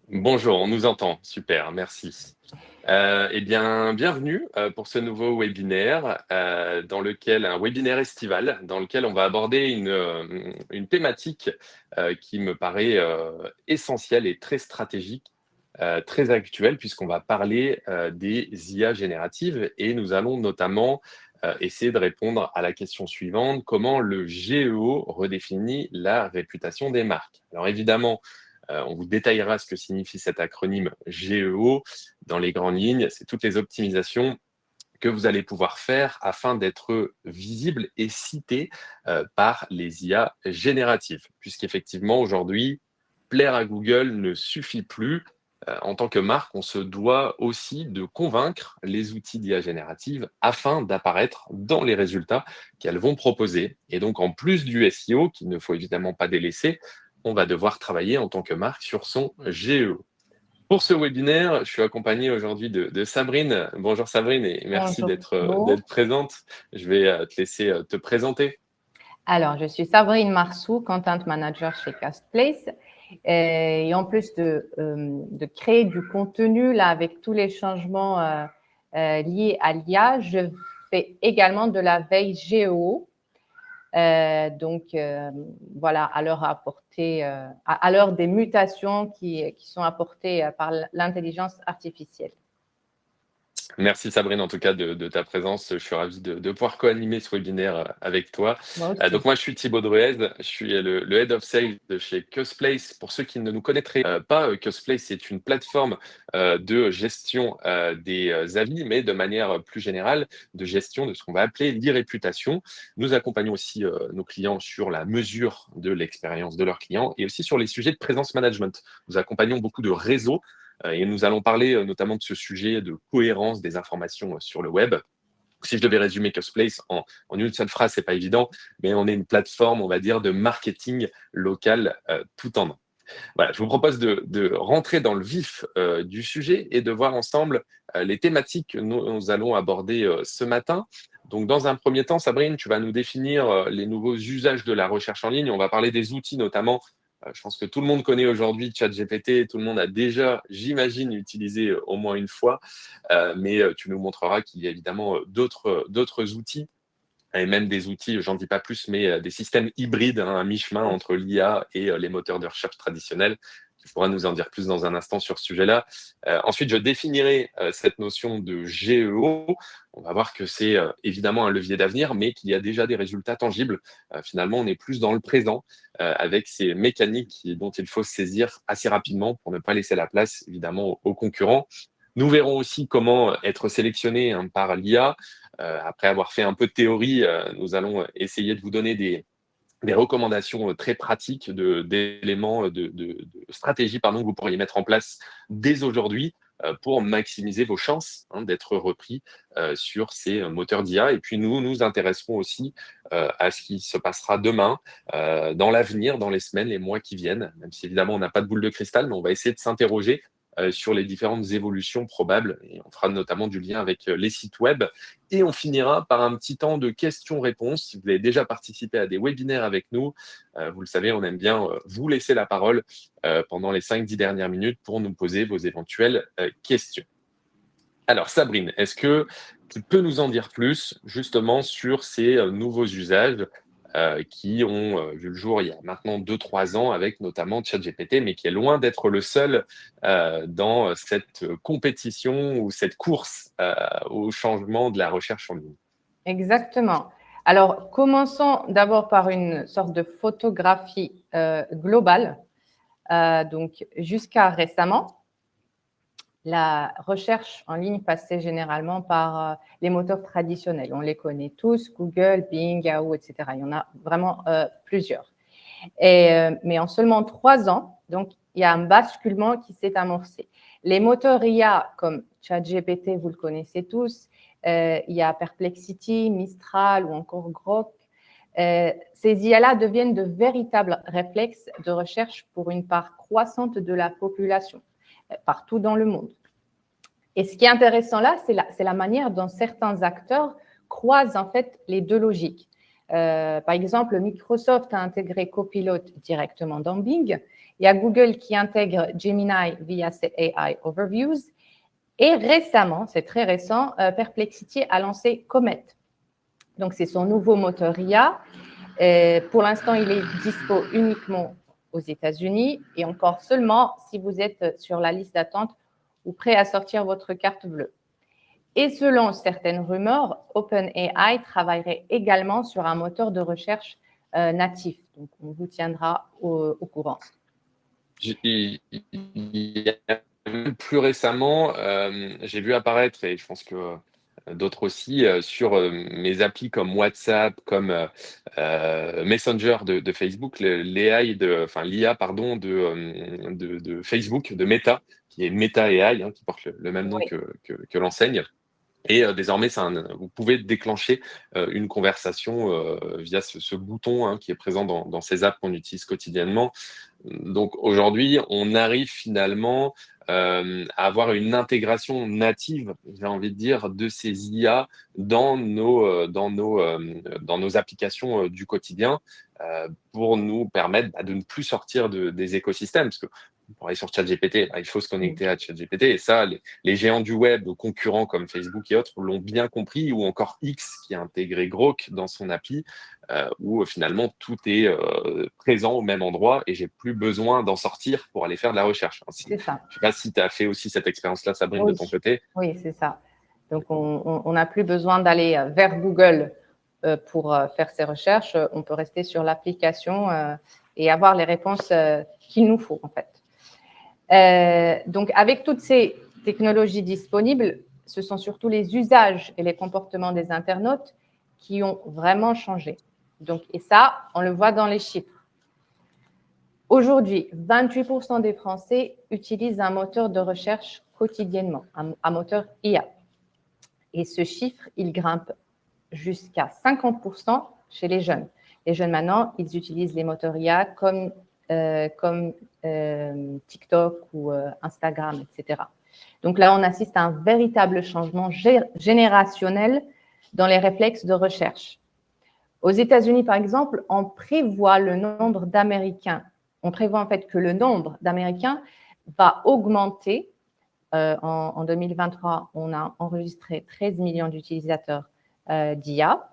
Bonjour, on nous entend. Super, merci. Eh bien, bienvenue pour ce nouveau webinaire, un webinaire estival, dans lequel on va aborder une thématique qui me paraît essentielle et très stratégique, très actuelle, puisqu'on va parler des IA génératives et nous allons notamment essayer de répondre à la question suivante: comment le GEO redéfinit la réputation des marques? Alors évidemment, on vous détaillera ce que signifie cet acronyme GEO dans les grandes lignes. C'est toutes les optimisations que vous allez pouvoir faire afin d'être visible et cité par les IA génératives. Puisqu'effectivement, aujourd'hui, plaire à Google ne suffit plus. En tant que marque, on se doit aussi de convaincre les outils d'IA générative afin d'apparaître dans les résultats qu'elles vont proposer. Et donc, en plus du SEO, qu'il ne faut évidemment pas délaisser, on va devoir travailler en tant que marque sur son GEO. Pour ce webinaire, je suis accompagné aujourd'hui de Sabrine. Bonjour Sabrine et merci Bonjour d'être Thibaut. présente. Je vais te laisser te présenter. Alors, je suis Sabrine Marsou, Content Manager chez Castplace. Et en plus de créer du contenu là, avec tous les changements liés à l'IA, je fais également de la veille géo. Voilà, à l'heure des mutations qui sont apportées par l'intelligence artificielle. Merci Sabrine en tout cas de ta présence. Je suis ravi de pouvoir co-animer ce webinaire avec toi. Moi aussi. Donc moi je suis Thibaut Druez, je suis le Head of Sales de chez Custplace. Pour ceux qui ne nous connaîtraient pas, Custplace c'est une plateforme de gestion des avis, mais de manière plus générale, de gestion de ce qu'on va appeler l'e-réputation. Nous accompagnons aussi nos clients sur la mesure de l'expérience de leurs clients et aussi sur les sujets de présence management. Nous accompagnons beaucoup de réseaux. Et nous allons parler notamment de ce sujet de cohérence des informations sur le web. Si je devais résumer Custplace en une seule phrase, c'est pas évident, mais on est une plateforme, on va dire, de marketing local tout en un. Voilà, je vous propose de rentrer dans le vif du sujet et de voir ensemble les thématiques que nous allons aborder ce matin. Donc, dans un premier temps, Sabrine, tu vas nous définir les nouveaux usages de la recherche en ligne. On va parler des outils notamment. Je pense que tout le monde connaît aujourd'hui ChatGPT, tout le monde a déjà, j'imagine, utilisé au moins une fois, mais tu nous montreras qu'il y a évidemment d'autres outils et même des outils, j'en dis pas plus, mais des systèmes hybrides, hein, à mi-chemin entre l'IA et les moteurs de recherche traditionnels. Tu pourras nous en dire plus dans un instant sur ce sujet-là. Ensuite, je définirai cette notion de GEO. On va voir que c'est évidemment un levier d'avenir, mais qu'il y a déjà des résultats tangibles. Finalement, on est plus dans le présent avec ces mécaniques dont il faut se saisir assez rapidement pour ne pas laisser la place, évidemment, aux concurrents. Nous verrons aussi comment être sélectionné par l'IA. Après avoir fait un peu de théorie, nous allons essayer de vous donner des recommandations très pratiques d'éléments, de stratégies que vous pourriez mettre en place dès aujourd'hui pour maximiser vos chances d'être repris sur ces moteurs d'IA. Et puis nous nous intéresserons aussi à ce qui se passera demain, dans l'avenir, dans les semaines, les mois qui viennent, même si évidemment on n'a pas de boule de cristal, mais on va essayer de s'interroger sur les différentes évolutions probables. Et on fera notamment du lien avec les sites web. Et on finira par un petit temps de questions-réponses. Si vous avez déjà participé à des webinaires avec nous, vous le savez, on aime bien vous laisser la parole pendant les 5-10 dernières minutes pour nous poser vos éventuelles questions. Alors Sabrine, est-ce que tu peux nous en dire plus justement sur ces nouveaux usages qui ont vu le jour il y a maintenant 2-3 ans avec notamment ChatGPT, mais qui est loin d'être le seul dans cette compétition ou cette course au changement de la recherche en ligne. Exactement. Alors, commençons d'abord par une sorte de photographie globale. Donc, jusqu'à récemment, la recherche en ligne passait généralement par les moteurs traditionnels. On les connaît tous, Google, Bing, Yahoo, etc. Il y en a vraiment plusieurs. Mais en seulement 3 ans, donc, il y a un basculement qui s'est amorcé. Les moteurs IA comme ChatGPT, vous le connaissez tous, il y a Perplexity, Mistral ou encore Grok. Ces IA-là deviennent de véritables réflexes de recherche pour une part croissante de la population partout dans le monde. Et ce qui est intéressant là, c'est la manière dont certains acteurs croisent en fait les deux logiques. Par exemple, Microsoft a intégré Copilot directement dans Bing. Il y a Google qui intègre Gemini via ses AI Overviews. Et récemment, c'est très récent, Perplexity a lancé Comet. Donc, c'est son nouveau moteur IA. Pour l'instant, il est dispo uniquement aux États-Unis et encore seulement si vous êtes sur la liste d'attente ou prêt à sortir votre carte bleue. Et selon certaines rumeurs, OpenAI travaillerait également sur un moteur de recherche natif. Donc, on vous tiendra au courant. Il y a plus récemment, j'ai vu apparaître, et je pense que d'autres aussi, sur mes applis comme WhatsApp, comme Messenger de Facebook, l'IA pardon, de Facebook, de Meta, qui est Meta AI, qui porte le même nom Oui. que l'enseigne. Et désormais, vous pouvez déclencher une conversation via ce bouton qui est présent dans ces apps qu'on utilise quotidiennement. Donc aujourd'hui, on arrive finalement à avoir une intégration native, j'ai envie de dire, de ces IA dans nos applications du quotidien pour nous permettre de ne plus sortir des écosystèmes. Parce que pour aller sur ChatGPT, il faut se connecter à ChatGPT. Et ça, les géants du web, concurrents comme Facebook et autres, l'ont bien compris, ou encore X qui a intégré Grok dans son appli, où finalement tout est présent au même endroit et j'ai plus besoin d'en sortir pour aller faire de la recherche. C'est ça. Je ne sais pas si tu as fait aussi cette expérience-là, Sabrine, de ton côté. Oui, c'est ça. Donc, on n'a plus besoin d'aller vers Google pour faire ses recherches. On peut rester sur l'application et avoir les réponses qu'il nous faut, en fait. Donc, avec toutes ces technologies disponibles, ce sont surtout les usages et les comportements des internautes qui ont vraiment changé. Donc, et ça, on le voit dans les chiffres. Aujourd'hui, 28% des Français utilisent un moteur de recherche quotidiennement, un moteur IA. Et ce chiffre, il grimpe jusqu'à 50% chez les jeunes. Les jeunes, maintenant, ils utilisent les moteurs IA comme TikTok ou Instagram, etc. Donc là, on assiste à un véritable changement générationnel dans les réflexes de recherche. Aux États-Unis, par exemple, on prévoit en fait que le nombre d'Américains va augmenter. En 2023, on a enregistré 13 millions d'utilisateurs d'IA.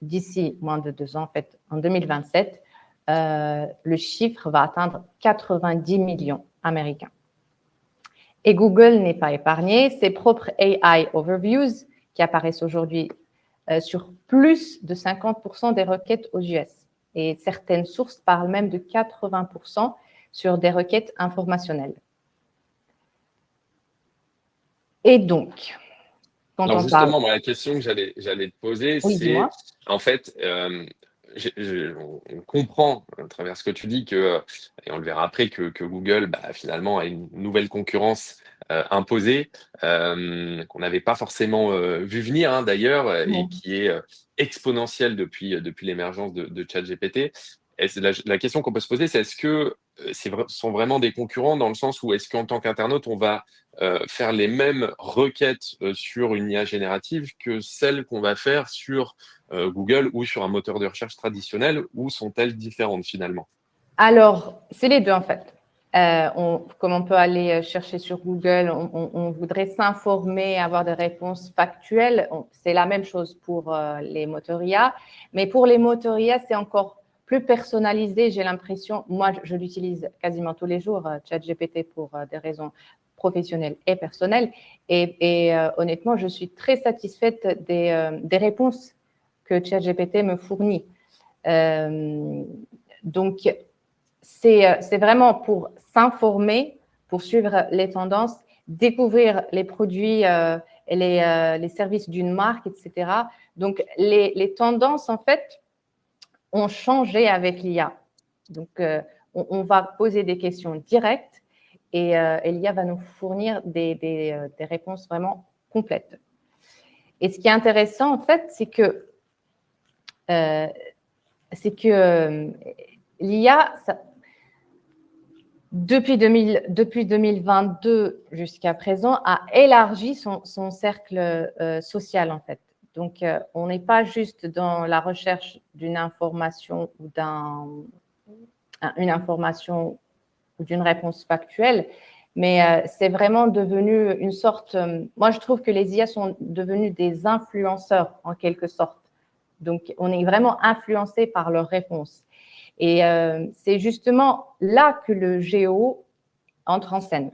D'ici moins de 2 ans, en fait, en 2027, le chiffre va atteindre 90 millions américains. Et Google n'est pas épargné. Ses propres AI Overviews, qui apparaissent aujourd'hui sur plus de 50% des requêtes aux US. Et certaines sources parlent même de 80% sur des requêtes informationnelles. Et donc, alors justement, la question que j'allais te poser, c'est en fait, on comprend à travers ce que tu dis et on le verra après, que Google finalement a une nouvelle concurrence imposée qu'on n'avait pas forcément vu venir d'ailleurs et qui est exponentielle depuis l'émergence de ChatGPT. Et la question qu'on peut se poser, c'est est-ce que sont vraiment des concurrents dans le sens où est-ce qu'en tant qu'internaute, on va faire les mêmes requêtes sur une IA générative que celles qu'on va faire sur Google ou sur un moteur de recherche traditionnel, ou sont-elles différentes finalement? Alors, c'est les deux en fait. Comme on peut aller chercher sur Google, on voudrait s'informer, avoir des réponses factuelles. C'est la même chose pour les moteurs IA. Mais pour les moteurs IA, c'est encore plus personnalisé, j'ai l'impression. Moi, je l'utilise quasiment tous les jours, ChatGPT, pour des raisons professionnelles et personnelles. Et honnêtement, je suis très satisfaite des réponses que ChatGPT me fournit. Donc, c'est vraiment pour s'informer, pour suivre les tendances, découvrir les produits et les services d'une marque, etc. Donc, les tendances, en fait, ont changé avec l'IA. Donc, on va poser des questions directes et l'IA va nous fournir des réponses vraiment complètes. Et ce qui est intéressant, en fait, c'est que l'IA, depuis 2022 jusqu'à présent, a élargi son cercle social, en fait. Donc, on n'est pas juste dans la recherche d'une information ou d'une réponse factuelle, mais c'est vraiment devenu une sorte… moi, je trouve que les IA sont devenus des influenceurs, en quelque sorte. Donc, on est vraiment influencé par leurs réponses. Et c'est justement là que le géo entre en scène.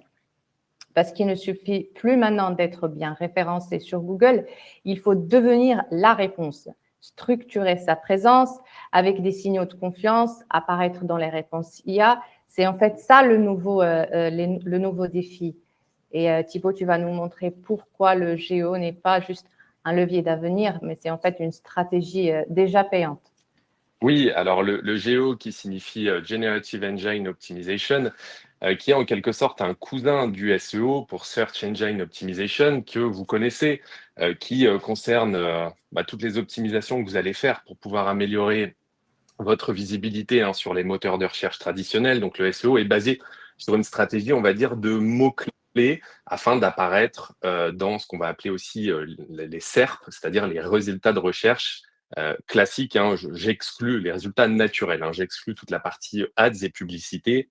Parce qu'il ne suffit plus maintenant d'être bien référencé sur Google, il faut devenir la réponse, structurer sa présence avec des signaux de confiance, apparaître dans les réponses IA. C'est en fait ça le nouveau défi. Et Thibaut, tu vas nous montrer pourquoi le géo n'est pas juste un levier d'avenir, mais c'est en fait une stratégie déjà payante. Oui, alors le GEO qui signifie Generative Engine Optimization, qui est en quelque sorte un cousin du SEO pour Search Engine Optimization que vous connaissez, qui concerne toutes les optimisations que vous allez faire pour pouvoir améliorer votre visibilité sur les moteurs de recherche traditionnels. Donc le SEO est basé sur une stratégie, on va dire, de mots-clés afin d'apparaître dans ce qu'on va appeler aussi les SERP, c'est-à-dire les résultats de recherche classiques. J'exclus les résultats naturels, j'exclus toute la partie ads et publicité.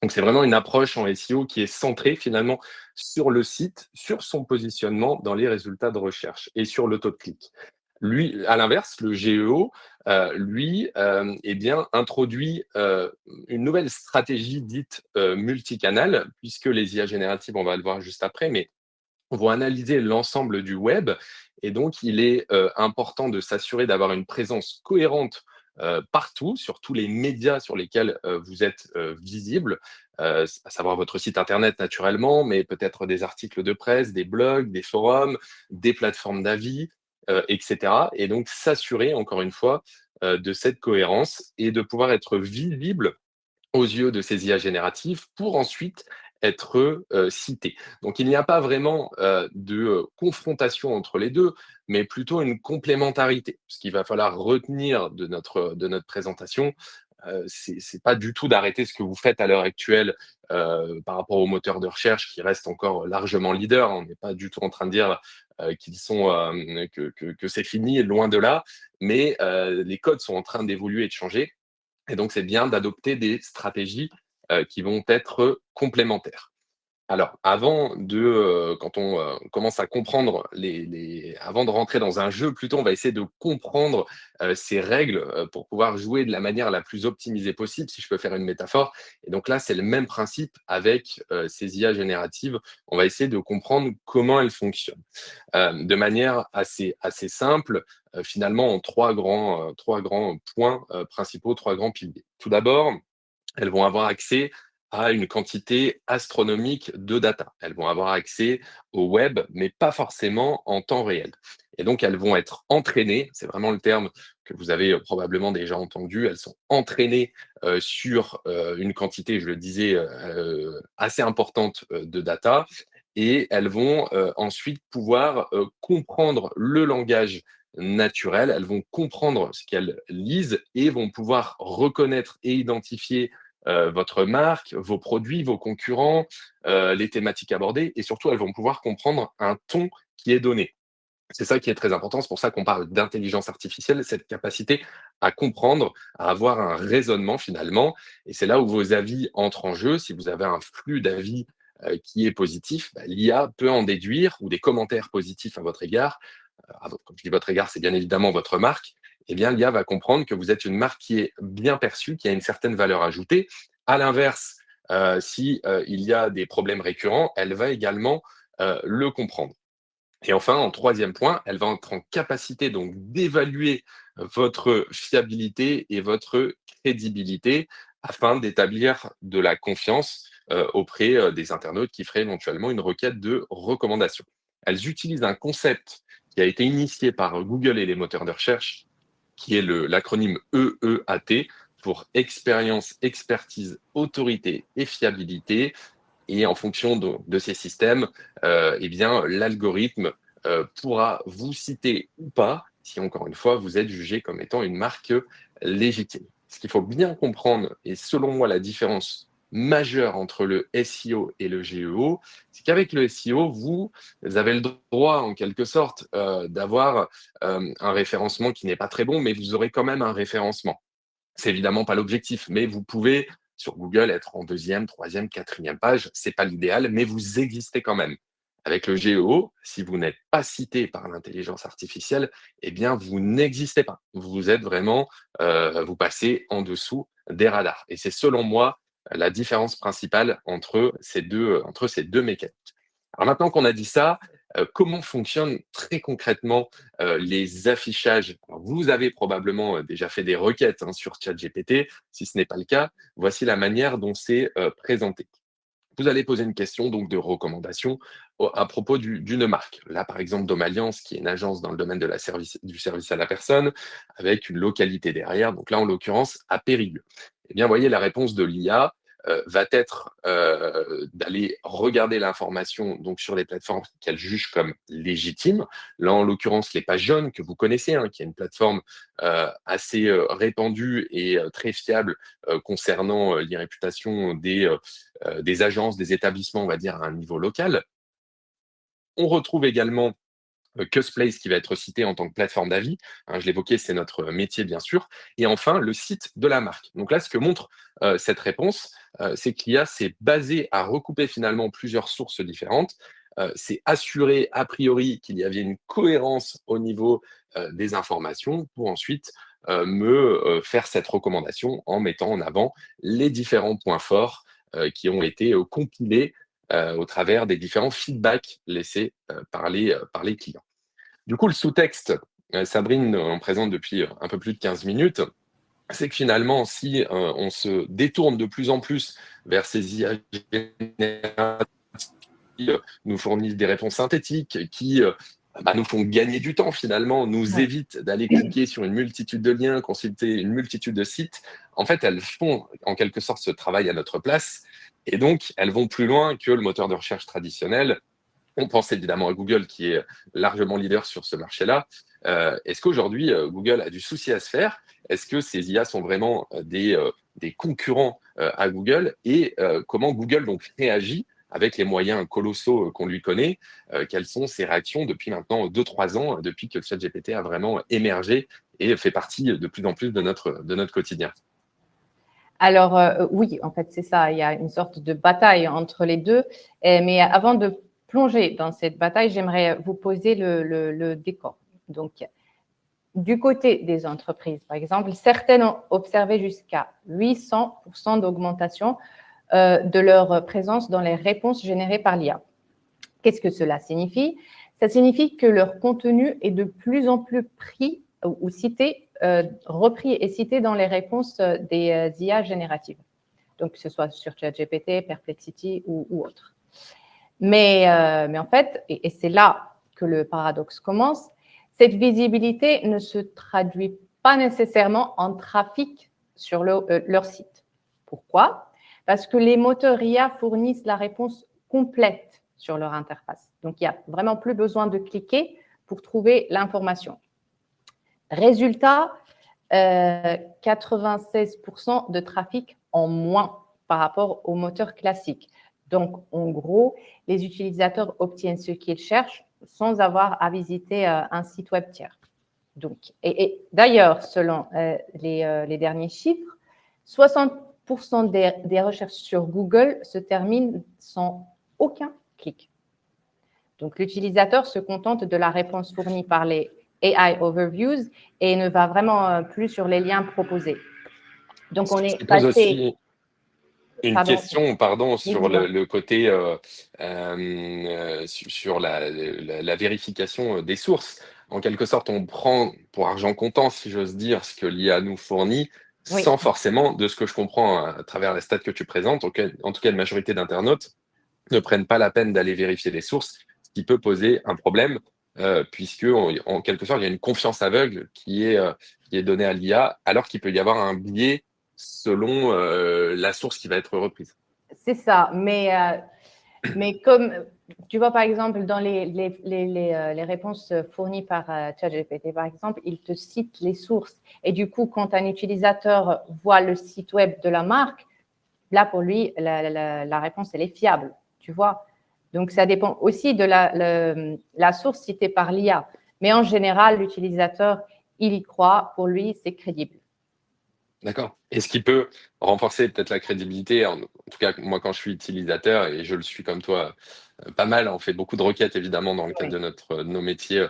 Donc, c'est vraiment une approche en SEO qui est centrée finalement sur le site, sur son positionnement dans les résultats de recherche et sur le taux de clic. Lui, à l'inverse, le GEO, introduit une nouvelle stratégie dite multicanal, puisque les IA génératives, on va le voir juste après, mais vont analyser l'ensemble du web. Et donc, il est important de s'assurer d'avoir une présence cohérente partout, sur tous les médias sur lesquels vous êtes visible, à savoir votre site Internet naturellement, mais peut-être des articles de presse, des blogs, des forums, des plateformes d'avis, etc. Et donc, s'assurer, encore une fois, de cette cohérence et de pouvoir être visible aux yeux de ces IA génératives pour ensuite être cités. Donc il n'y a pas vraiment de confrontation entre les deux, mais plutôt une complémentarité. Ce qu'il va falloir retenir de notre présentation, c'est pas du tout d'arrêter ce que vous faites à l'heure actuelle par rapport aux moteurs de recherche qui restent encore largement leaders. On n'est pas du tout en train de dire que c'est fini, loin de là, mais les codes sont en train d'évoluer et de changer. Et donc, c'est bien d'adopter des stratégies qui vont être complémentaires. Alors, quand on commence à comprendre avant de rentrer dans un jeu, plutôt, on va essayer de comprendre ces règles pour pouvoir jouer de la manière la plus optimisée possible, si je peux faire une métaphore. Et donc là, c'est le même principe avec ces IA génératives. On va essayer de comprendre comment elles fonctionnent de manière assez simple, finalement en trois grands points principaux, trois grands piliers. Tout d'abord, elles vont avoir accès à une quantité astronomique de data. Elles vont avoir accès au web, mais pas forcément en temps réel. Et donc, elles vont être entraînées, c'est vraiment le terme que vous avez probablement déjà entendu, elles sont entraînées sur une quantité, je le disais, assez importante de data, et elles vont ensuite pouvoir comprendre le langage naturel, elles vont comprendre ce qu'elles lisent et vont pouvoir reconnaître et identifier votre marque, vos produits, vos concurrents, les thématiques abordées, et surtout, elles vont pouvoir comprendre un ton qui est donné. C'est ça qui est très important, c'est pour ça qu'on parle d'intelligence artificielle, cette capacité à comprendre, à avoir un raisonnement finalement, et c'est là où vos avis entrent en jeu. Si vous avez un flux d'avis qui est positif, l'IA peut en déduire, ou des commentaires positifs à votre égard, quand je dis votre égard, c'est bien évidemment votre marque, eh bien l'IA va comprendre que vous êtes une marque qui est bien perçue, qui a une certaine valeur ajoutée. À l'inverse, si il y a des problèmes récurrents, elle va également le comprendre. Et enfin, en troisième point, elle va être en capacité donc d'évaluer votre fiabilité et votre crédibilité afin d'établir de la confiance auprès des internautes qui feraient éventuellement une requête de recommandation. Elles utilisent un concept qui a été initié par Google et les moteurs de recherche, qui est l'acronyme EEAT pour expérience, expertise, autorité et fiabilité. Et en fonction de ces systèmes, l'algorithme pourra vous citer ou pas, si encore une fois, vous êtes jugé comme étant une marque légitime. Ce qu'il faut bien comprendre, et selon moi, la différence majeur entre le SEO et le GEO, c'est qu'avec le SEO, vous avez le droit, en quelque sorte, d'avoir un référencement qui n'est pas très bon, mais vous aurez quand même un référencement. C'est évidemment pas l'objectif, mais vous pouvez, sur Google, être en deuxième, troisième, quatrième page. C'est pas l'idéal, mais vous existez quand même. Avec le GEO, si vous n'êtes pas cité par l'intelligence artificielle, eh bien, vous n'existez pas. Vous êtes vraiment, vous passez en dessous des radars. Et c'est selon moi la différence principale entre ces deux mécaniques. Alors maintenant qu'on a dit ça, comment fonctionnent très concrètement les affichages? Alors, vous avez probablement déjà fait des requêtes sur ChatGPT. Si ce n'est pas le cas, voici la manière dont c'est présenté. Vous allez poser une question donc de recommandation à propos d'une marque. Là, par exemple, Domaliance, qui est une agence dans le domaine du service à la personne, avec une localité derrière. Donc là, en l'occurrence, à Périgueux. Eh bien, vous voyez, la réponse de l'IA va être d'aller regarder l'information donc sur les plateformes qu'elle juge comme légitimes. Là, en l'occurrence, les pages jaunes que vous connaissez, qui est une plateforme assez répandue et très fiable concernant l'irréputation des agences, des établissements, on va dire, à un niveau local. On retrouve également Cusplace qui va être cité en tant que plateforme d'avis. Je l'évoquais, c'est notre métier, bien sûr. Et enfin, le site de la marque. Donc là, ce que montre cette réponse, c'est que l'IA s'est basée à recouper finalement plusieurs sources différentes. C'est assuré a priori qu'il y avait une cohérence au niveau des informations pour ensuite me faire cette recommandation en mettant en avant les différents points forts qui ont été compilés au travers des différents feedbacks laissés par les clients. Du coup, le sous-texte, Sabrine en présente depuis un peu plus de 15 minutes, c'est que finalement, si on se détourne de plus en plus vers ces IA génératives qui nous fournissent des réponses synthétiques, qui nous font gagner du temps finalement, nous Ouais. évitent d'aller cliquer sur une multitude de liens, consulter une multitude de sites, en fait, elles font en quelque sorte ce travail à notre place. Et donc, elles vont plus loin que le moteur de recherche traditionnel. On pense évidemment à Google qui est largement leader sur ce marché-là. Est-ce qu'aujourd'hui, Google a du souci à se faire? Est-ce que ces IA sont vraiment des concurrents à Google? Et comment Google donc réagit avec les moyens colossaux qu'on lui connaît? Quelles sont ses réactions depuis maintenant 2-3 ans, depuis que ChatGPT a vraiment émergé et fait partie de plus en plus de notre quotidien? Alors, oui, en fait, c'est ça. Il y a une sorte de bataille entre les deux. Mais avant de plonger dans cette bataille, j'aimerais vous poser le décor. Donc, du côté des entreprises, par exemple, certaines ont observé jusqu'à 800% d'augmentation de leur présence dans les réponses générées par l'IA. Qu'est-ce que cela signifie? Ça signifie que leur contenu est de plus en plus pris ou cité, repris et cité dans les réponses des IA génératives. Donc, que ce soit sur ChatGPT, Perplexity ou autre. Mais en fait, et c'est là que le paradoxe commence, cette visibilité ne se traduit pas nécessairement en trafic sur leur site. Pourquoi? Parce que les moteurs IA fournissent la réponse complète sur leur interface. Donc, il n'y a vraiment plus besoin de cliquer pour trouver l'information. Résultat, 96% de trafic en moins par rapport au moteur classique. Donc, en gros, les utilisateurs obtiennent ce qu'ils cherchent sans avoir à visiter un site web tiers. Donc, et d'ailleurs, selon les derniers chiffres, 60% des recherches sur Google se terminent sans aucun clic. Donc, l'utilisateur se contente de la réponse fournie par les AI Overviews et ne va vraiment plus sur les liens proposés. Donc, on est Je pose passé… aussi une Pardon, question, pardon, oui, sur dis-moi. le côté sur la vérification des sources. En quelque sorte, on prend pour argent comptant, si j'ose dire, ce que l'IA nous fournit, Oui, sans forcément, de ce que je comprends à travers la stat que tu présentes, en tout cas, une majorité d'internautes ne prennent pas la peine d'aller vérifier les sources, ce qui peut poser un problème, puisque en quelque sorte, il y a une confiance aveugle qui est donnée à l'IA, alors qu'il peut y avoir un biais selon la source qui va être reprise. c'est ça. Mais comme tu vois, par exemple, dans les réponses fournies par ChatGPT, par exemple, il te cite les sources. Et du coup, quand un utilisateur voit le site web de la marque, là, pour lui, la réponse, elle est fiable, tu vois. Donc, ça dépend aussi de la source citée par l'IA. Mais en général, l'utilisateur, il y croit. Pour lui, c'est crédible. D'accord. Et ce qui peut renforcer peut-être la crédibilité, en tout cas, moi, quand je suis utilisateur, et je le suis comme toi, pas mal, on fait beaucoup de requêtes, évidemment, dans le cadre Oui. de nos métiers,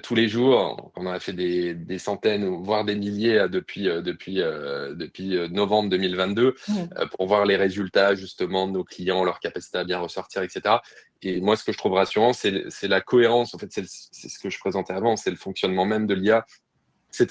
tous les jours. On en a fait des centaines, voire des milliers depuis novembre 2022, pour voir les résultats, justement, de nos clients, leur capacité à bien ressortir, etc. Et moi, ce que je trouve rassurant, c'est la cohérence. En fait, c'est ce que je présentais avant, c'est le fonctionnement même de l'IA, c'est de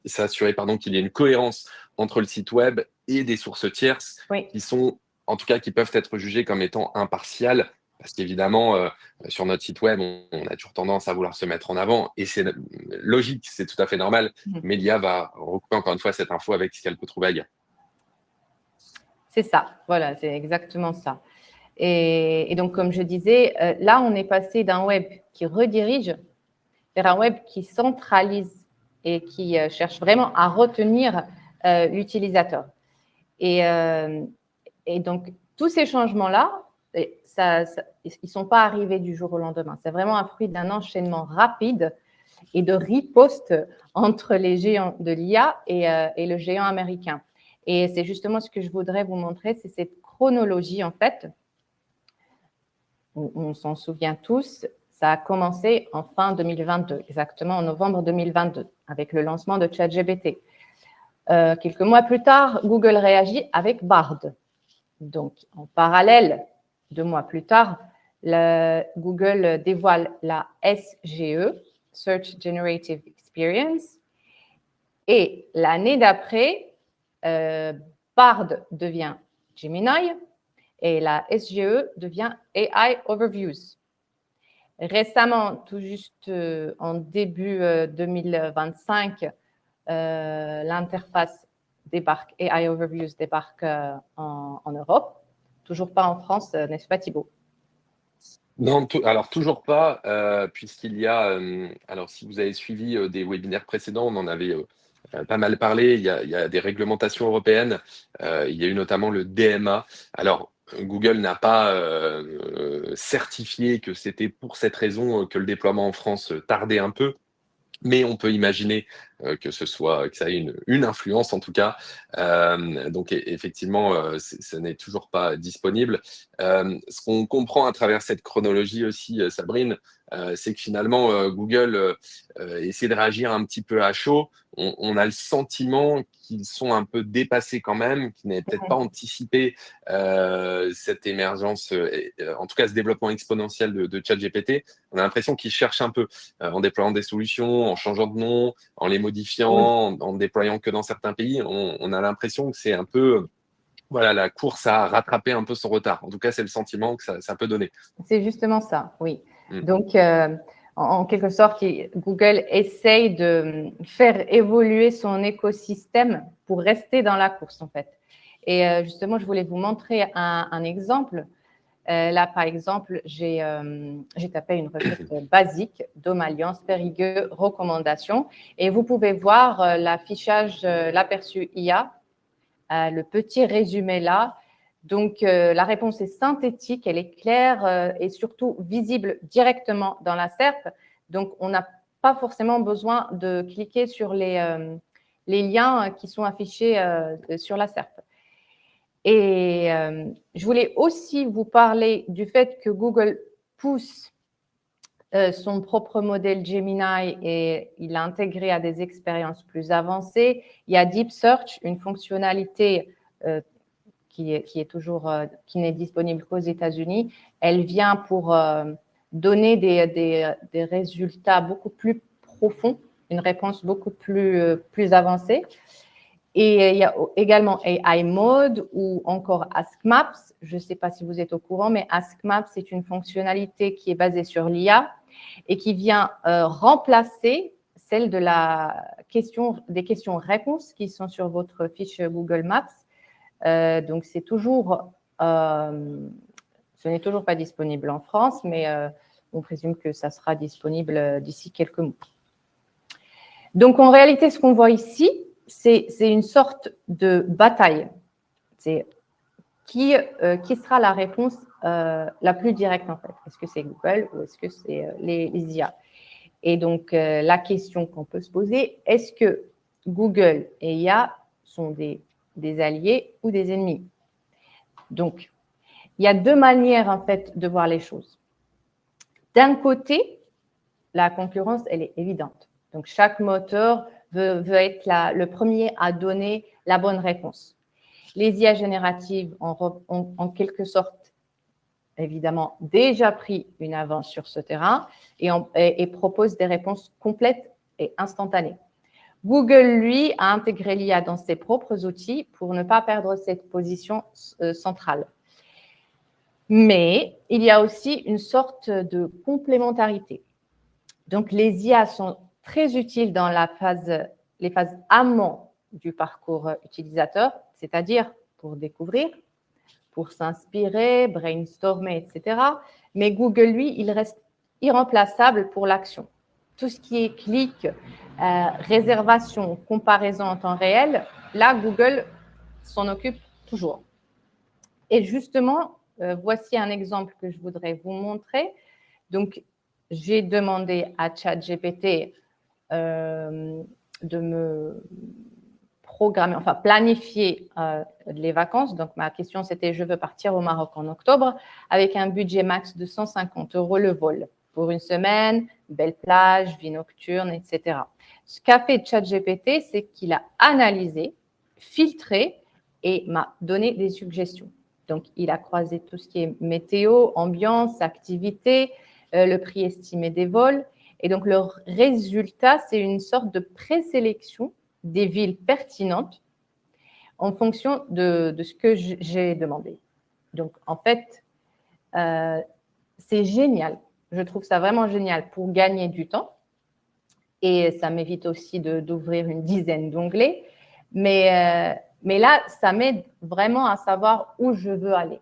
s'assurer qu'il y ait une cohérence entre le site web et des sources tierces Oui. qui sont, en tout cas, qui peuvent être jugées comme étant impartiales. Parce qu'évidemment, sur notre site web, on a toujours tendance à vouloir se mettre en avant, et c'est logique, c'est tout à fait normal, mais l'IA va recouper encore une fois cette info avec ce qu'elle peut trouver ailleurs. C'est ça, voilà, c'est exactement ça. Et donc, comme je disais, là, on est passé d'un web qui redirige vers un web qui centralise et qui cherche vraiment à retenir l'utilisateur. Et donc, tous ces changements-là, ils ne sont pas arrivés du jour au lendemain. C'est vraiment un fruit d'un enchaînement rapide et de riposte entre les géants de l'IA et le géant américain. Et c'est justement ce que je voudrais vous montrer, c'est cette chronologie, en fait. On s'en souvient tous, ça a commencé en fin 2022, exactement en novembre 2022, avec le lancement de ChatGPT. Quelques mois plus tard, Google réagit avec Bard. Donc, en parallèle, 2 mois plus tard, Google dévoile la SGE, Search Generative Experience. Et l'année d'après, Bard devient Gemini et la SGE devient AI Overviews. Récemment, tout juste en début 2025, l'interface débarque, AI Overviews débarque en Europe. Toujours pas en France, n'est-ce pas Thibaut? Non, alors toujours pas, puisqu'il y a, alors si vous avez suivi des webinaires précédents, on en avait pas mal parlé. Il y a des réglementations européennes. Il y a eu notamment le DMA. Alors, Google n'a pas certifié que c'était pour cette raison que le déploiement en France tardait un peu. Mais on peut imaginer que ça ait une influence en tout cas. Donc effectivement, ce n'est toujours pas disponible. Ce qu'on comprend à travers cette chronologie aussi, Sabrine, c'est que finalement, Google essaie de réagir un petit peu à chaud. On a le sentiment qu'ils sont un peu dépassés quand même, qu'ils n'avaient peut-être pas anticipé cette émergence, en tout cas ce développement exponentiel de ChatGPT. On a l'impression qu'ils cherchent un peu en déployant des solutions, en changeant de nom, en les modifiant, en ne déployant que dans certains pays. On a l'impression que c'est un peu la course à rattraper un peu son retard. En tout cas, c'est le sentiment que ça peut donner. C'est justement ça, oui. Donc, en quelque sorte, Google essaye de faire évoluer son écosystème pour rester dans la course, en fait. Et justement, je voulais vous montrer un exemple. Là, par exemple, j'ai tapé une recette basique d'homme alliance, périgueux, recommandation. Et vous pouvez voir l'affichage, l'aperçu IA, le petit résumé là. Donc, la réponse est synthétique, elle est claire et surtout visible directement dans la SERP. Donc, on n'a pas forcément besoin de cliquer sur les liens qui sont affichés sur la SERP. Et je voulais aussi vous parler du fait que Google pousse son propre modèle Gemini et il l'a intégré à des expériences plus avancées. Il y a Deep Search, une fonctionnalité qui n'est disponible qu'aux États-Unis. Elle vient pour donner des résultats beaucoup plus profonds, une réponse beaucoup plus avancée. Et il y a également AI Mode ou encore Ask Maps. Je ne sais pas si vous êtes au courant, mais Ask Maps, c'est une fonctionnalité qui est basée sur l'IA et qui vient remplacer celle de des questions-réponses qui sont sur votre fiche Google Maps. Donc, ce n'est toujours pas disponible en France, mais on présume que ça sera disponible d'ici quelques mois. Donc, en réalité, ce qu'on voit ici, c'est une sorte de bataille. C'est qui sera la réponse la plus directe en fait? Est-ce que c'est Google ou est-ce que c'est les IA? Et donc, la question qu'on peut se poser, est-ce que Google et IA sont des alliés ou des ennemis? Donc, il y a deux manières en fait de voir les choses. D'un côté, la concurrence, elle est évidente. Donc, chaque moteur veut être le premier à donner la bonne réponse. Les IA génératives ont en quelque sorte, évidemment, déjà pris une avance sur ce terrain et proposent des réponses complètes et instantanées. Google, lui, a intégré l'IA dans ses propres outils pour ne pas perdre cette position centrale. Mais il y a aussi une sorte de complémentarité. Donc, les IA sont très utiles dans les phases amont du parcours utilisateur, c'est-à-dire pour découvrir, pour s'inspirer, brainstormer, etc. Mais Google, lui, il reste irremplaçable pour l'action. Tout ce qui est clic, réservation, comparaison en temps réel, là, Google s'en occupe toujours. Et justement, voici un exemple que je voudrais vous montrer. Donc, j'ai demandé à ChatGPT de me programmer, enfin planifier les vacances. Donc, ma question, c'était je veux partir au Maroc en octobre avec un budget max de 150 € le vol pour une semaine, belle plage, vie nocturne, etc. Ce qu'a fait ChatGPT, c'est qu'il a analysé, filtré et m'a donné des suggestions. Donc, il a croisé tout ce qui est météo, ambiance, activité, le prix estimé des vols. Et donc, le résultat, c'est une sorte de présélection des villes pertinentes en fonction de ce que j'ai demandé. Donc, en fait, c'est génial. Je trouve ça vraiment génial pour gagner du temps. Et ça m'évite aussi d'ouvrir une dizaine d'onglets. Mais là, ça m'aide vraiment à savoir où je veux aller.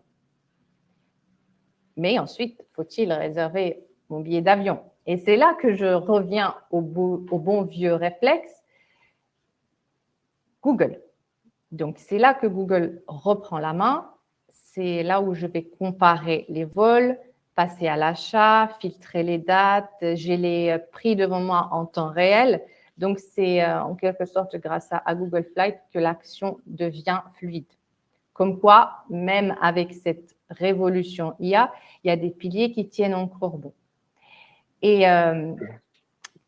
Mais ensuite, faut-il réserver mon billet d'avion? Et c'est là que je reviens au bon vieux réflexe, Google. Donc, c'est là que Google reprend la main. C'est là où je vais comparer les vols, passer à l'achat, filtrer les dates. J'ai les prix devant moi en temps réel. Donc, c'est en quelque sorte grâce à Google Flight que l'action devient fluide. Comme quoi, même avec cette révolution IA, il y a des piliers qui tiennent encore bon. Et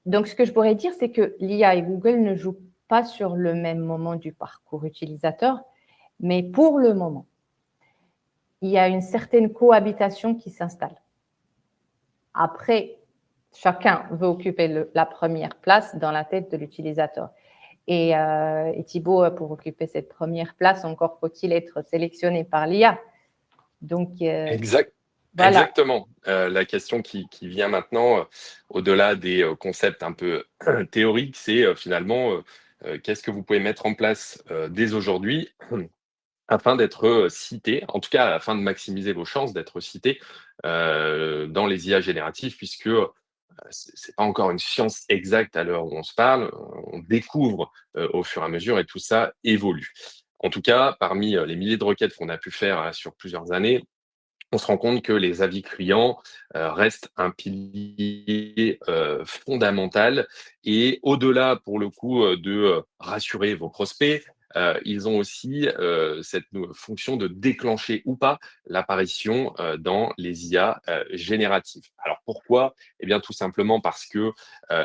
donc, ce que je pourrais dire, c'est que l'IA et Google ne jouent pas sur le même moment du parcours utilisateur, mais pour le moment, il y a une certaine cohabitation qui s'installe. Après, chacun veut occuper la première place dans la tête de l'utilisateur. Et Thibaut, pour occuper cette première place, encore faut-il être sélectionné par l'IA. Donc, voilà. Exactement. La question qui vient maintenant, au-delà des concepts un peu théoriques, c'est finalement qu'est-ce que vous pouvez mettre en place dès aujourd'hui afin d'être cité, en tout cas afin de maximiser vos chances d'être cité dans les IA génératives, puisque c'est pas encore une science exacte à l'heure où on se parle, on découvre au fur et à mesure et tout ça évolue. En tout cas, parmi les milliers de requêtes qu'on a pu faire sur plusieurs années, on se rend compte que les avis clients restent un pilier fondamental et au-delà, pour le coup, de rassurer vos prospects, ils ont aussi cette fonction de déclencher ou pas l'apparition dans les IA génératives. Alors pourquoi? Eh bien tout simplement parce que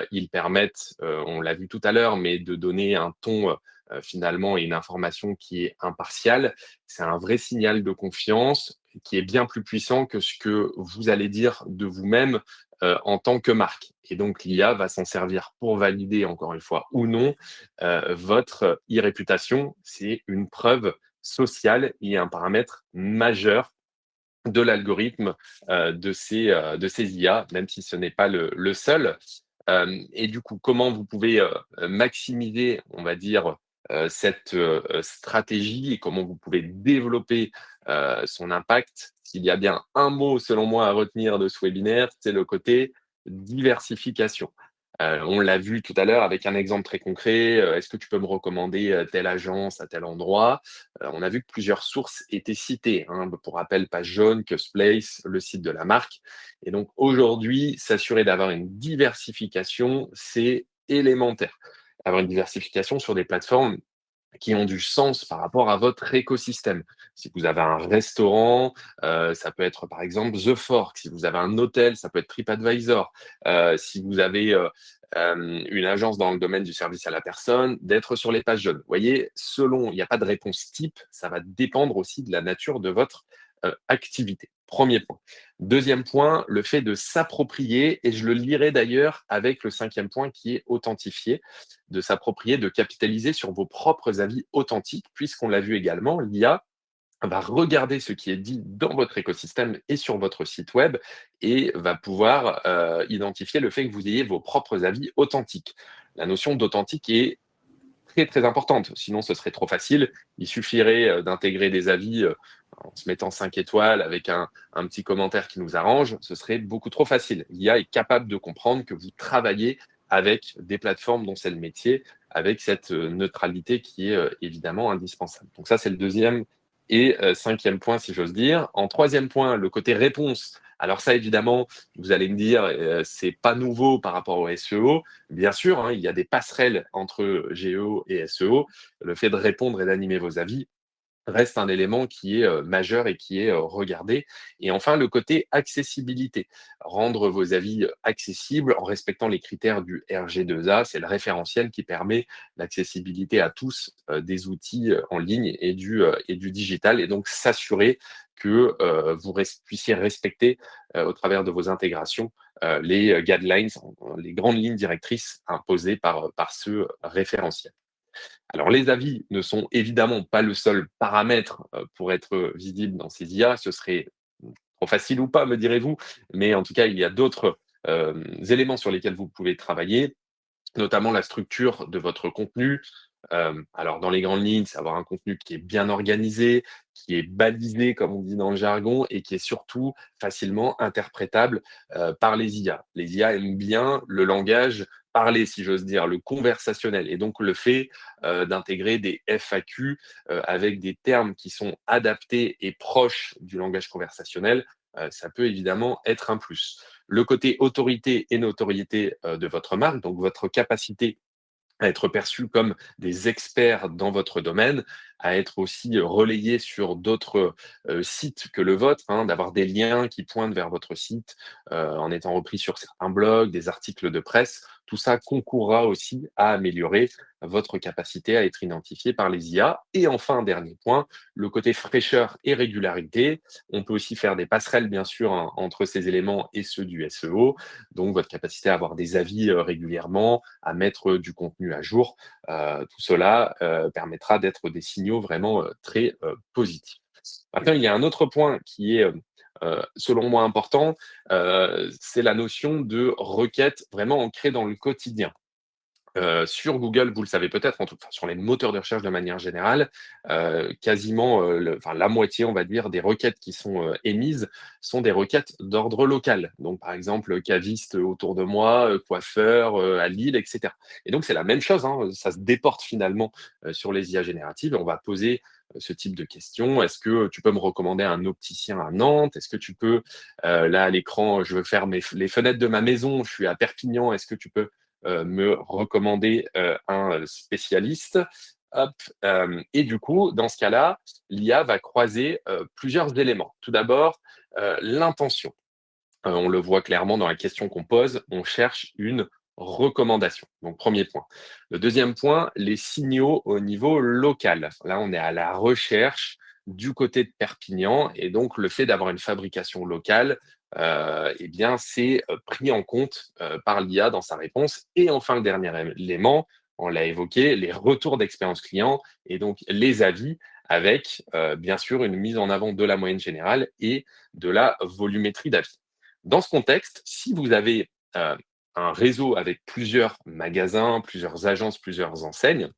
ils permettent, on l'a vu tout à l'heure, mais de donner un ton finalement et une information qui est impartiale. C'est un vrai signal de confiance qui est bien plus puissant que ce que vous allez dire de vous-même en tant que marque. Et donc, l'IA va s'en servir pour valider, encore une fois, ou non, votre e-réputation. C'est une preuve sociale et un paramètre majeur de l'algorithme de ces IA, même si ce n'est pas le seul. Et du coup, comment vous pouvez maximiser, on va dire, cette stratégie et comment vous pouvez développer son impact? S'il y a bien un mot, selon moi, à retenir de ce webinaire, c'est le côté diversification. On l'a vu tout à l'heure avec un exemple très concret. Est-ce que tu peux me recommander telle agence à tel endroit? On a vu que plusieurs sources étaient citées, hein. Pour rappel, page jaune, Custplace, le site de la marque. Et donc aujourd'hui, s'assurer d'avoir une diversification, c'est élémentaire. Avoir une diversification sur des plateformes qui ont du sens par rapport à votre écosystème. Si vous avez un restaurant, ça peut être par exemple The Fork. Si vous avez un hôtel, ça peut être TripAdvisor. Si vous avez une agence dans le domaine du service à la personne, d'être sur les pages jaunes. Vous voyez, selon, il n'y a pas de réponse type, ça va dépendre aussi de la nature de votre activité. Premier point. Deuxième point, le fait de s'approprier, et je le lirai d'ailleurs avec le cinquième point qui est authentifier, de s'approprier, de capitaliser sur vos propres avis authentiques, puisqu'on l'a vu également, l'IA va regarder ce qui est dit dans votre écosystème et sur votre site web et va pouvoir identifier le fait que vous ayez vos propres avis authentiques. La notion d'authentique est très très importante, sinon ce serait trop facile. Il suffirait d'intégrer des avis en se mettant 5 étoiles avec un petit commentaire qui nous arrange, ce serait beaucoup trop facile. L'IA est capable de comprendre que vous travaillez avec des plateformes dont c'est le métier, avec cette neutralité qui est évidemment indispensable. Donc ça, c'est le deuxième et cinquième point, si j'ose dire. En troisième point, le côté réponse. Alors ça, évidemment, vous allez me dire, c'est pas nouveau par rapport au SEO. Bien sûr, hein, il y a des passerelles entre GEO et SEO. Le fait de répondre et d'animer vos avis reste un élément qui est majeur et qui est regardé. Et enfin, le côté accessibilité. Rendre vos avis accessibles en respectant les critères du RG2A, c'est le référentiel qui permet l'accessibilité à tous des outils en ligne et du digital, et donc s'assurer que puissiez respecter au travers de vos intégrations les guidelines, les grandes lignes directrices imposées par ce référentiel. Alors, les avis ne sont évidemment pas le seul paramètre pour être visible dans ces IA. Ce serait trop facile ou pas, me direz-vous, mais en tout cas, il y a d'autres éléments sur lesquels vous pouvez travailler, notamment la structure de votre contenu. Alors, dans les grandes lignes, c'est avoir un contenu qui est bien organisé, qui est balisé, comme on dit dans le jargon, et qui est surtout facilement interprétable par les IA. Les IA aiment bien le langage parlé, si j'ose dire, le conversationnel. Et donc, le fait d'intégrer des FAQ avec des termes qui sont adaptés et proches du langage conversationnel, ça peut évidemment être un plus. Le côté autorité et notoriété de votre marque, donc votre capacité à être perçus comme des experts dans votre domaine, à être aussi relayés sur d'autres sites que le vôtre, hein, d'avoir des liens qui pointent vers votre site en étant repris sur certains blogs, des articles de presse. Tout ça concourra aussi à améliorer votre capacité à être identifié par les IA. Et enfin, dernier point, le côté fraîcheur et régularité. On peut aussi faire des passerelles, bien sûr, hein, entre ces éléments et ceux du SEO. Donc, votre capacité à avoir des avis régulièrement, à mettre du contenu à jour. Tout cela permettra d'être des signaux vraiment très positifs. Maintenant, il y a un autre point qui est, selon moi, important, c'est la notion de requête vraiment ancrée dans le quotidien. Sur Google, vous le savez peut-être, enfin, sur les moteurs de recherche de manière générale, quasiment, la moitié, on va dire, des requêtes qui sont émises sont des requêtes d'ordre local. Donc, par exemple, caviste autour de moi, coiffeur à Lille, etc. Et donc, c'est la même chose, hein, ça se déporte finalement sur les IA génératives. On va poser ce type de questions. Est-ce que tu peux me recommander un opticien à Nantes? Est-ce que tu peux, là à l'écran, je veux faire les fenêtres de ma maison, je suis à Perpignan, est-ce que tu peux me recommander un spécialiste. Hop, et du coup, dans ce cas-là, l'IA va croiser plusieurs éléments. Tout d'abord, l'intention. On le voit clairement dans la question qu'on pose, on cherche une recommandation. Donc, premier point. Le deuxième point, les signaux au niveau local. Là, on est à la recherche du côté de Perpignan et donc le fait d'avoir une fabrication locale, eh bien, c'est pris en compte par l'IA dans sa réponse. Et enfin, le dernier élément, on l'a évoqué, les retours d'expérience client et donc les avis avec, bien sûr, une mise en avant de la moyenne générale et de la volumétrie d'avis. Dans ce contexte, si vous avez un réseau avec plusieurs magasins, plusieurs agences, plusieurs enseignes,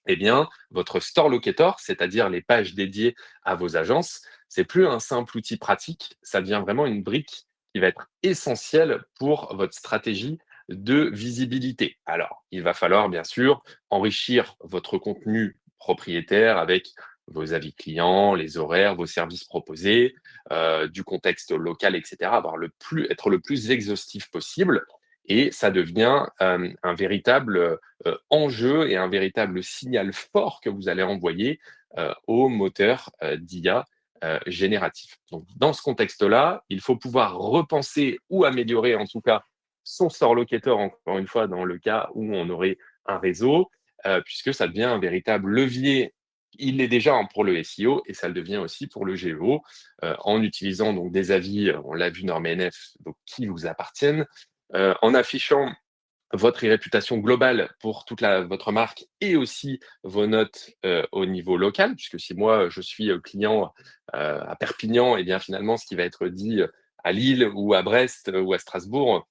eh bien, votre store locator, c'est-à-dire les pages dédiées à vos agences, c'est plus un simple outil pratique, ça devient vraiment une brique qui va être essentielle pour votre stratégie de visibilité. Alors, il va falloir bien sûr enrichir votre contenu propriétaire avec vos avis clients, les horaires, vos services proposés, du contexte local, etc. Être le plus exhaustif possible. Et ça devient un véritable enjeu et un véritable signal fort que vous allez envoyer au moteur d'IA génératif. Donc, dans ce contexte-là, il faut pouvoir repenser ou améliorer en tout cas son store locator, encore une fois, dans le cas où on aurait un réseau, puisque ça devient un véritable levier. Il l'est déjà pour le SEO et ça le devient aussi pour le GEO, en utilisant donc des avis, on l'a vu normés NF, donc qui vous appartiennent, en affichant votre réputation globale pour toute votre marque et aussi vos notes au niveau local, puisque si moi je suis client à Perpignan, et bien finalement ce qui va être dit à Lille ou à Brest ou à Strasbourg,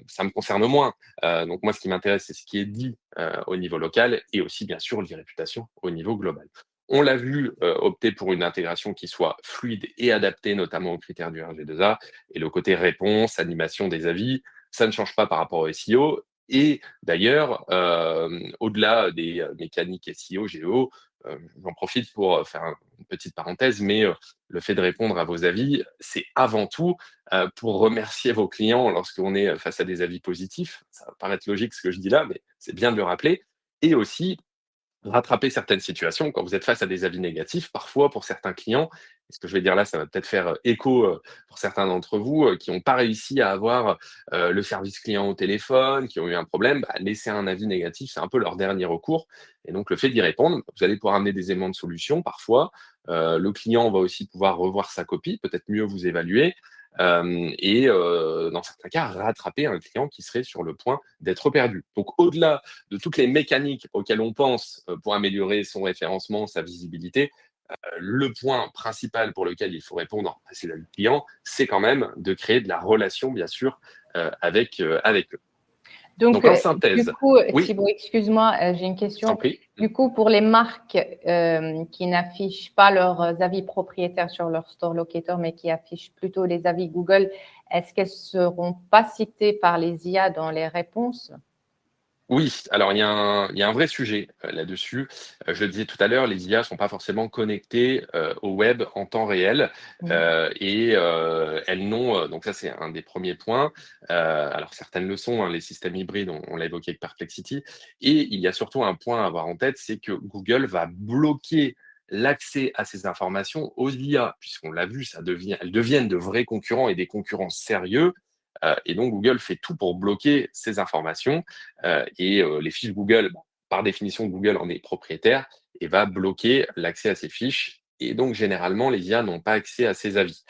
ça me concerne moins. Donc moi ce qui m'intéresse c'est ce qui est dit au niveau local et aussi bien sûr les réputations au niveau global. On l'a vu opter pour une intégration qui soit fluide et adaptée notamment aux critères du RG2A et le côté réponse, animation des avis, ça ne change pas par rapport au SEO. Et d'ailleurs, au-delà des mécaniques SEO, GEO, j'en profite pour faire une petite parenthèse, mais le fait de répondre à vos avis, c'est avant tout pour remercier vos clients lorsqu'on est face à des avis positifs. Ça va paraître logique ce que je dis là, mais c'est bien de le rappeler. Et aussi rattraper certaines situations quand vous êtes face à des avis négatifs, parfois pour certains clients. Et ce que je vais dire là, ça va peut-être faire écho pour certains d'entre vous qui n'ont pas réussi à avoir le service client au téléphone, qui ont eu un problème, laisser un avis négatif, c'est un peu leur dernier recours. Et donc le fait d'y répondre, vous allez pouvoir amener des éléments de solution parfois. Le client va aussi pouvoir revoir sa copie, peut-être mieux vous évaluer. Et dans certains cas, rattraper un client qui serait sur le point d'être perdu. Donc au-delà de toutes les mécaniques auxquelles on pense pour améliorer son référencement, sa visibilité, le point principal pour lequel il faut répondre à ces avis clients, c'est quand même de créer de la relation, bien sûr, avec eux. Donc, Donc, en du synthèse, coup, oui, Thibaut, excuse-moi, j'ai une je t'en question. prie. Du coup, pour les marques qui n'affichent pas leurs avis propriétaires sur leur store locator, mais qui affichent plutôt les avis Google, est-ce qu'elles ne seront pas citées par les IA dans les réponses? Oui, alors il y a un vrai sujet là-dessus. Je le disais tout à l'heure, les IA sont pas forcément connectées au web en temps réel et elles n'ont donc ça c'est un des premiers points. Alors certaines le sont, hein, les systèmes hybrides, on l'a évoqué avec Perplexity. Et il y a surtout un point à avoir en tête, c'est que Google va bloquer l'accès à ces informations aux IA, puisqu'on l'a vu, elles deviennent de vrais concurrents et des concurrents sérieux. Et donc Google fait tout pour bloquer ces informations. Et les fiches Google, par définition, Google en est propriétaire et va bloquer l'accès à ces fiches. Et donc, généralement, les IA n'ont pas accès à ces avis.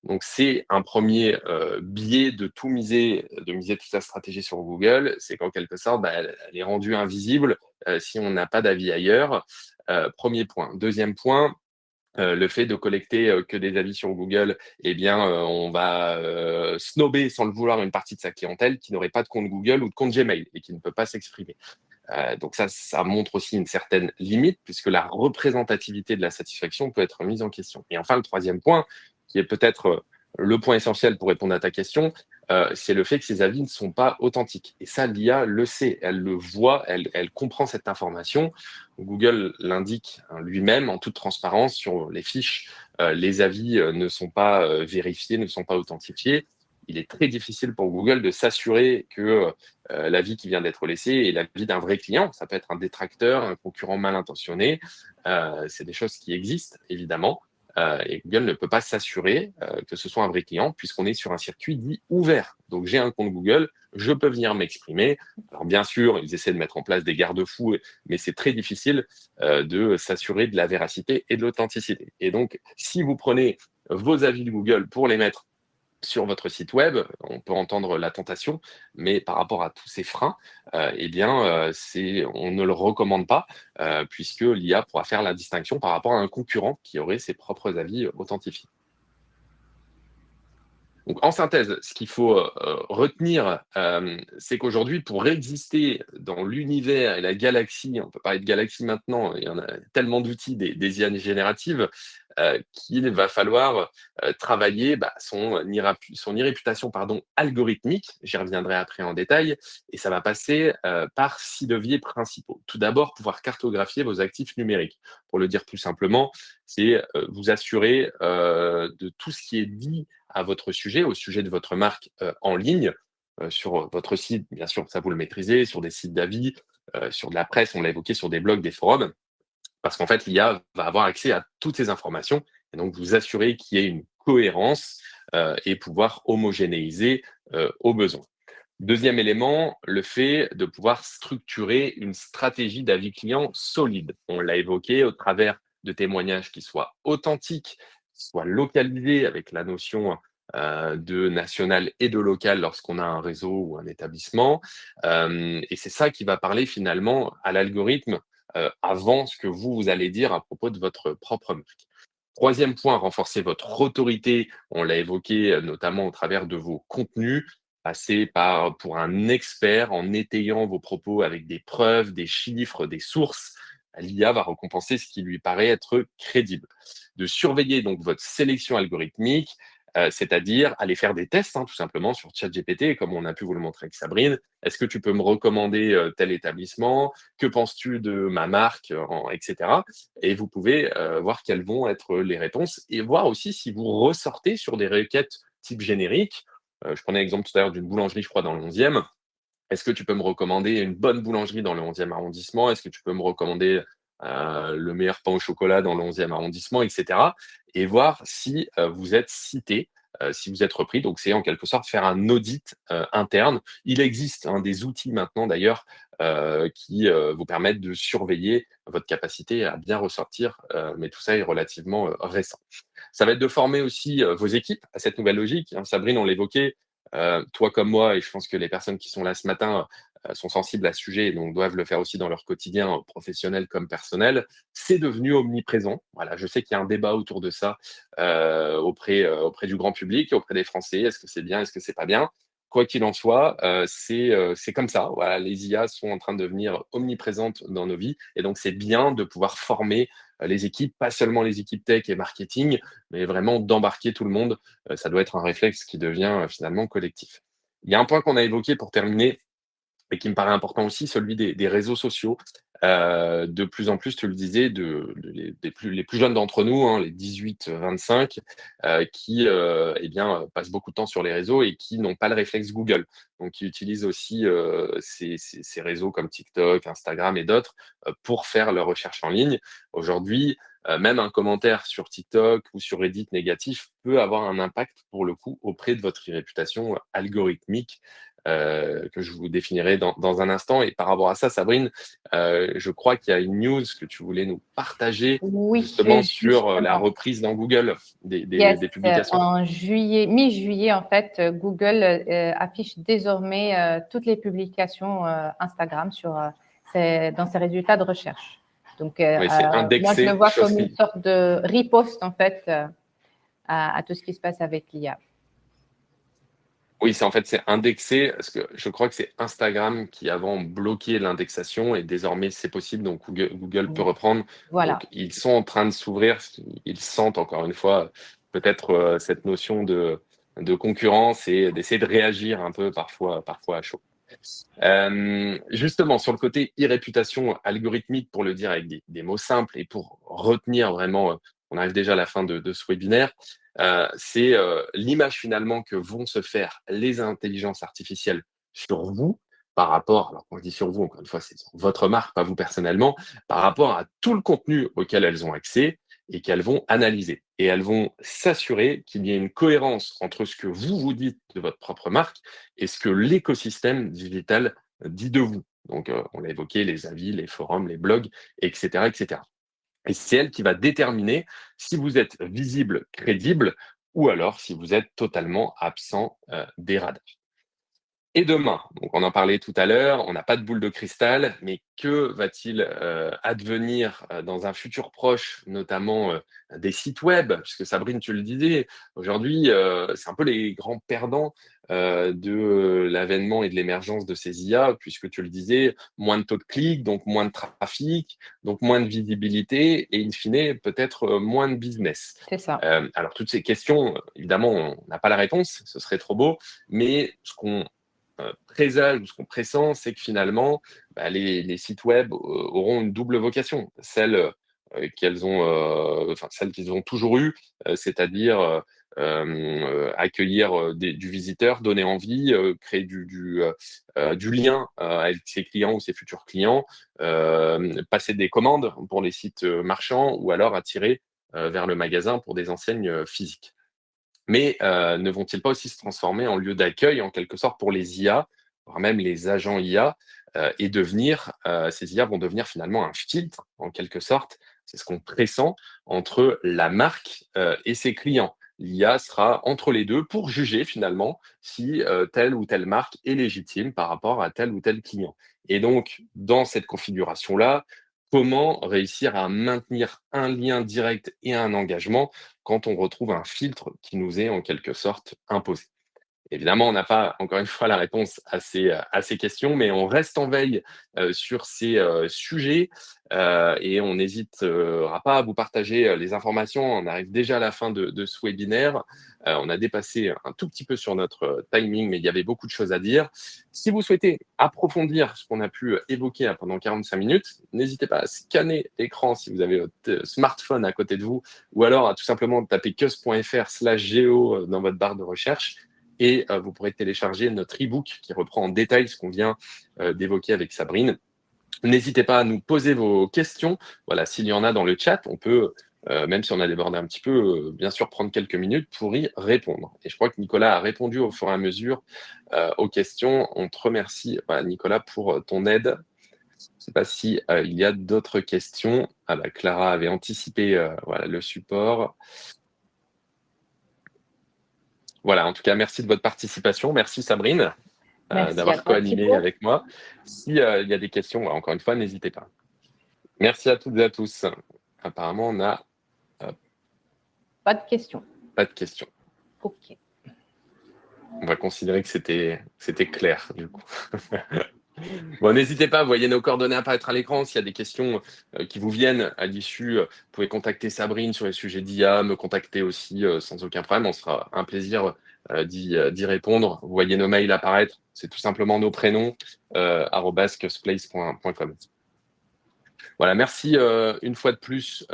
Donc, c'est un premier biais de miser toute sa stratégie sur Google. C'est qu'en quelque sorte, elle est rendue invisible si on n'a pas d'avis ailleurs. Premier point. Deuxième point, le fait de collecter que des avis sur Google, eh bien, on va snober sans le vouloir une partie de sa clientèle qui n'aurait pas de compte Google ou de compte Gmail et qui ne peut pas s'exprimer. Donc ça montre aussi une certaine limite puisque la représentativité de la satisfaction peut être mise en question. Et enfin, le troisième point, qui est peut-être le point essentiel pour répondre à ta question, c'est le fait que ces avis ne sont pas authentiques. Et ça, l'IA le sait, elle le voit, elle comprend cette information. Google l'indique lui-même en toute transparence sur les fiches. Les avis ne sont pas vérifiés, ne sont pas authentifiés. Il est très difficile pour Google de s'assurer que l'avis qui vient d'être laissé est l'avis d'un vrai client. Ça peut être un détracteur, un concurrent mal intentionné. C'est des choses qui existent, évidemment. Et Google ne peut pas s'assurer que ce soit un vrai client puisqu'on est sur un circuit dit ouvert. Donc j'ai un compte Google, je peux venir m'exprimer. Alors bien sûr, ils essaient de mettre en place des garde-fous, mais c'est très difficile de s'assurer de la véracité et de l'authenticité. Et donc, si vous prenez vos avis de Google pour les mettre sur votre site web, on peut entendre la tentation, mais par rapport à tous ces freins, eh bien, on ne le recommande pas, puisque l'IA pourra faire la distinction par rapport à un concurrent qui aurait ses propres avis authentifiés. Donc, en synthèse, ce qu'il faut retenir, c'est qu'aujourd'hui, pour exister dans l'univers et la galaxie, on peut parler de galaxie maintenant, il y en a tellement d'outils des IA génératives, qu'il va falloir travailler son irréputation algorithmique. J'y reviendrai après en détail. Et ça va passer par 6 leviers principaux. Tout d'abord, pouvoir cartographier vos actifs numériques. Pour le dire plus simplement, c'est vous assurer de tout ce qui est dit à votre sujet, au sujet de votre marque en ligne, sur votre site, bien sûr, ça vous le maîtrisez, sur des sites d'avis, sur de la presse, on l'a évoqué, sur des blogs, des forums, parce qu'en fait, l'IA va avoir accès à toutes ces informations et donc vous assurer qu'il y ait une cohérence et pouvoir homogénéiser au besoin. Deuxième élément, le fait de pouvoir structurer une stratégie d'avis client solide. On l'a évoqué au travers de témoignages qui soient authentiques, qui soient localisés avec la notion de national et de local lorsqu'on a un réseau ou un établissement. Et c'est ça qui va parler finalement à l'algorithme avant ce que vous allez dire à propos de votre propre marque. Troisième point, renforcer votre autorité. On l'a évoqué notamment au travers de vos contenus. Passer pour un expert en étayant vos propos avec des preuves, des chiffres, des sources. L'IA va récompenser ce qui lui paraît être crédible. De surveiller donc votre sélection algorithmique, c'est-à-dire aller faire des tests tout simplement sur ChatGPT, comme on a pu vous le montrer avec Sabrine. Est-ce que tu peux me recommander tel établissement? Que penses-tu de ma marque, etc. Et vous pouvez voir quelles vont être les réponses et voir aussi si vous ressortez sur des requêtes type générique. Je prenais l'exemple tout à l'heure d'une boulangerie, je crois, dans le 11e. Est-ce que tu peux me recommander une bonne boulangerie dans le 11e arrondissement? Est-ce que tu peux me recommander le meilleur pain au chocolat dans le 11e arrondissement, etc. Et voir si vous êtes cité, si vous êtes repris. Donc, c'est en quelque sorte faire un audit interne. Il existe des outils maintenant, d'ailleurs, qui vous permettent de surveiller votre capacité à bien ressortir, mais tout ça est relativement récent. Ça va être de former aussi vos équipes à cette nouvelle logique. Sabrine, on l'évoquait, toi comme moi, et je pense que les personnes qui sont là ce matin sont sensibles à ce sujet et donc doivent le faire aussi dans leur quotidien professionnel comme personnel. C'est devenu omniprésent. Voilà, je sais qu'il y a un débat autour de ça auprès du grand public, auprès des Français. Est-ce que c'est bien, est-ce que c'est pas bien? Quoi qu'il en soit, c'est comme ça. Voilà, les IA sont en train de devenir omniprésentes dans nos vies et donc c'est bien de pouvoir former les équipes, pas seulement les équipes tech et marketing, mais vraiment d'embarquer tout le monde. Ça doit être un réflexe qui devient finalement collectif. Il y a un point qu'on a évoqué pour terminer et qui me paraît important aussi, celui des réseaux sociaux. De plus en plus, tu le disais, les plus jeunes d'entre nous, les 18-25, qui passent beaucoup de temps sur les réseaux et qui n'ont pas le réflexe Google. Donc, qui utilisent aussi ces réseaux comme TikTok, Instagram et d'autres pour faire leurs recherches en ligne. Aujourd'hui, même un commentaire sur TikTok ou sur Reddit négatif peut avoir un impact, pour le coup, auprès de votre réputation algorithmique que je vous définirai dans un instant. Et par rapport à ça, Sabrine, je crois qu'il y a une news que tu voulais nous partager Oui, justement sur la justement. reprise dans Google Yes, des publications. en juillet, mi-juillet, en fait, Google affiche désormais toutes les publications Instagram dans ses résultats de recherche. Donc, Oui, c'est moi, je le indexé, vois chose comme une qui. sorte de riposte, en fait, à tout ce qui se passe avec l'IA. Oui, c'est indexé, parce que je crois que c'est Instagram qui avant bloquait l'indexation et désormais c'est possible, donc Google peut reprendre. Voilà. Donc ils sont en train de s'ouvrir, ils sentent encore une fois peut-être cette notion de concurrence et d'essayer de réagir un peu parfois à chaud. Justement, sur le côté e-réputation algorithmique, pour le dire avec des mots simples et pour retenir vraiment, on arrive déjà à la fin de ce webinaire, c'est l'image finalement que vont se faire les intelligences artificielles sur vous par rapport, alors quand je dis sur vous, encore une fois, c'est sur votre marque, pas vous personnellement, par rapport à tout le contenu auquel elles ont accès et qu'elles vont analyser. Et elles vont s'assurer qu'il y ait une cohérence entre ce que vous dites de votre propre marque et ce que l'écosystème digital dit de vous. Donc, on l'a évoqué, les avis, les forums, les blogs, etc., etc. Et c'est elle qui va déterminer si vous êtes visible, crédible, ou alors si vous êtes totalement absent des radars. Et demain, donc on en parlait tout à l'heure, on n'a pas de boule de cristal, mais que va-t-il advenir dans un futur proche, notamment des sites web, puisque Sabrine, tu le disais, aujourd'hui, c'est un peu les grands perdants de l'avènement et de l'émergence de ces IA, puisque tu le disais, moins de taux de clics, donc moins de trafic, donc moins de visibilité, et in fine, peut-être moins de business. C'est ça. Alors, toutes ces questions, évidemment, on n'a pas la réponse, ce serait trop beau, mais ce qu'on présage ou ce qu'on pressent, c'est que finalement, les sites web auront une double vocation. Celle celle qu'ils ont toujours eue, c'est-à-dire accueillir du visiteur, donner envie, créer du lien avec ses clients ou ses futurs clients, passer des commandes pour les sites marchands ou alors attirer vers le magasin pour des enseignes physiques. Mais ne vont-ils pas aussi se transformer en lieu d'accueil, en quelque sorte, pour les IA, voire même les agents IA, et ces IA vont devenir finalement un filtre, en quelque sorte, c'est ce qu'on pressent, entre la marque et ses clients. L'IA sera entre les deux pour juger finalement si telle ou telle marque est légitime par rapport à tel ou tel client. Et donc, dans cette configuration-là, comment réussir à maintenir un lien direct et un engagement quand on retrouve un filtre qui nous est en quelque sorte imposé. Évidemment, on n'a pas, encore une fois, la réponse à ces questions, mais on reste en veille sur ces sujets et on n'hésitera pas à vous partager les informations. On arrive déjà à la fin de ce webinaire. On a dépassé un tout petit peu sur notre timing, mais il y avait beaucoup de choses à dire. Si vous souhaitez approfondir ce qu'on a pu évoquer pendant 45 minutes, n'hésitez pas à scanner l'écran si vous avez votre smartphone à côté de vous, ou alors à tout simplement taper keus.fr/geo dans votre barre de recherche. Et vous pourrez télécharger notre e-book qui reprend en détail ce qu'on vient d'évoquer avec Sabrine. N'hésitez pas à nous poser vos questions. Voilà, s'il y en a dans le chat, on peut, même si on a débordé un petit peu, bien sûr prendre quelques minutes pour y répondre. Et je crois que Nicolas a répondu au fur et à mesure aux questions. On te remercie, Nicolas, pour ton aide. Je ne sais pas si il y a d'autres questions. Clara avait anticipé le support. Voilà, en tout cas, merci de votre participation. Merci Sabrine d'avoir co-animé avec moi. S'il y a des questions, encore une fois, n'hésitez pas. Merci à toutes et à tous. Apparemment, on n'a pas de questions. Pas de questions. OK. On va considérer que c'était clair, du coup. Bon, n'hésitez pas, vous voyez nos coordonnées apparaître à l'écran. S'il y a des questions qui vous viennent à l'issue, vous pouvez contacter Sabrine sur les sujets d'IA, me contacter aussi sans aucun problème. On sera un plaisir d'y répondre. Vous voyez nos mails apparaître, c'est tout simplement nos prénoms, @keusplace.com. Voilà, merci une fois de plus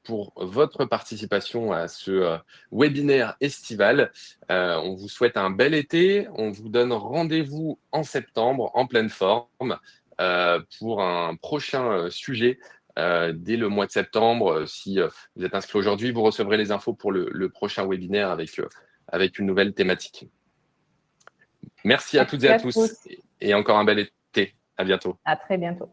pour votre participation à ce webinaire estival. On vous souhaite un bel été. On vous donne rendez-vous en septembre en pleine forme pour un prochain sujet dès le mois de septembre. Si vous êtes inscrit aujourd'hui, vous recevrez les infos pour le prochain webinaire avec une nouvelle thématique. Merci à toutes et à tous et encore un bel été. À bientôt. À très bientôt.